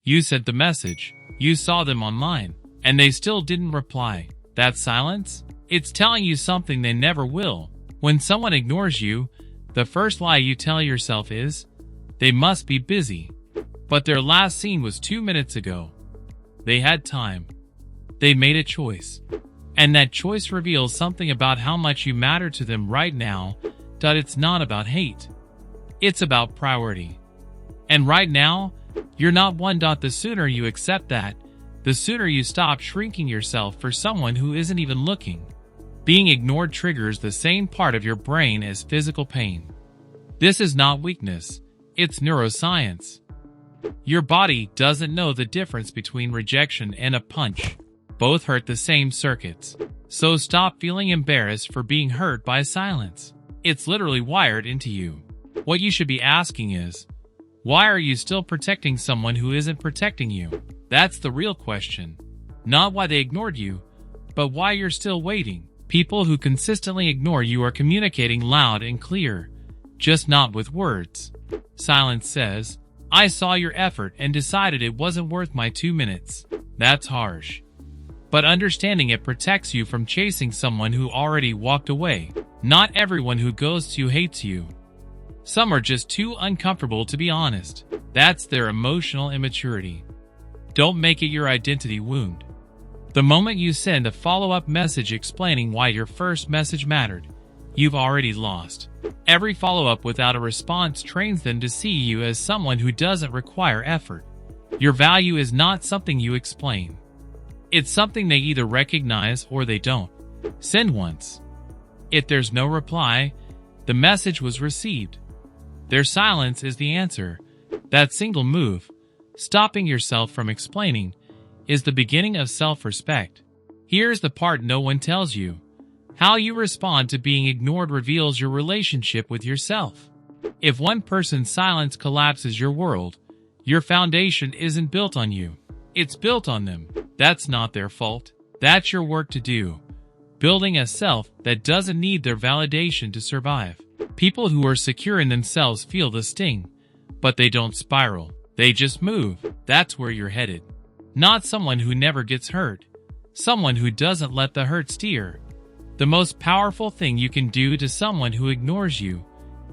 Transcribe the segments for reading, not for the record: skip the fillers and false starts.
You sent the message, you saw them online, and they still didn't reply. That silence? It's telling you something they never will. When someone ignores you, the first lie you tell yourself is, they must be busy. But their last seen was 2 minutes ago. They had time. They made a choice. And that choice reveals something about how much you matter to them right now. It's not about hate. It's about priority. And right now, you're not one. The sooner you accept that, the sooner you stop shrinking yourself for someone who isn't even looking. Being ignored triggers the same part of your brain as physical pain. This is not weakness, it's neuroscience. Your body doesn't know the difference between rejection and a punch. Both hurt the same circuits. So stop feeling embarrassed for being hurt by silence. It's literally wired into you. What you should be asking is, why are you still protecting someone who isn't protecting you? That's the real question. Not why they ignored you, but why you're still waiting. People who consistently ignore you are communicating loud and clear, just not with words. Silence says, I saw your effort and decided it wasn't worth my 2 minutes. That's harsh. But understanding it protects you from chasing someone who already walked away. Not everyone who ghosts you hates you. Some are just too uncomfortable to be honest. That's their emotional immaturity. Don't make it your identity wound. The moment you send a follow-up message explaining why your first message mattered, you've already lost. Every follow-up without a response trains them to see you as someone who doesn't require effort. Your value is not something you explain. It's something they either recognize or they don't. Send once. If there's no reply, the message was received. Their silence is the answer. That single move, stopping yourself from explaining, is the beginning of self-respect. Here's the part no one tells you. How you respond to being ignored reveals your relationship with yourself. If one person's silence collapses your world, your foundation isn't built on you. It's built on them. That's not their fault. That's your work to do. Building a self that doesn't need their validation to survive. People who are secure in themselves feel the sting, but they don't spiral. They just move. That's where you're headed. Not someone who never gets hurt. Someone who doesn't let the hurt steer. The most powerful thing you can do to someone who ignores you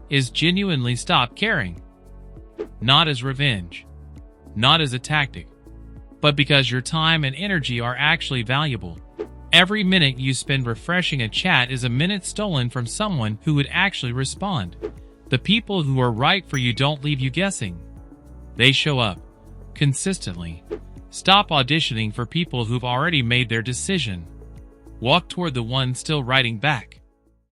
is genuinely stop caring. Not as revenge. Not as a tactic. But because your time and energy are actually valuable. Every minute you spend refreshing a chat is a minute stolen from someone who would actually respond. The people who are right for you don't leave you guessing. They show up. Consistently. Stop auditioning for people who've already made their decision. Walk toward the one still writing back.